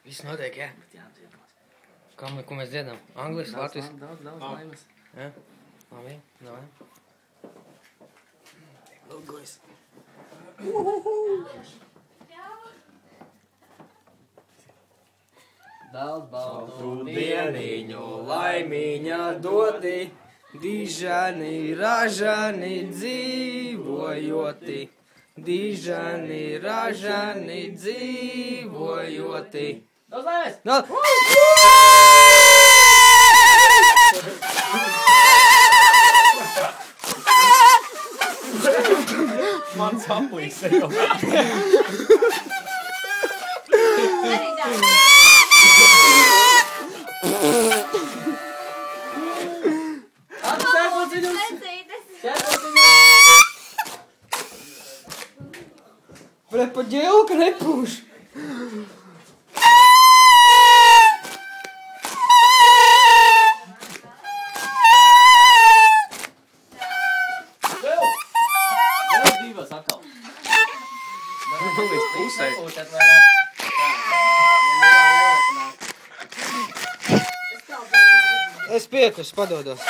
Viss notiek, jā? Ko mēs dziedam? Angliski, latviski? Daudz laimes. Jā? Labi, davai. Lūgojas. Daudz baltu dieniņu laimiņa doti, dižani, ražani dzīvojoti. Dižani, ražani dzīvojoti. Daudz laimes! Man saplīs jau. Bret, pa ģelka nepūš. Divas atkal. Līdz pusē. Es piekušu, padodos.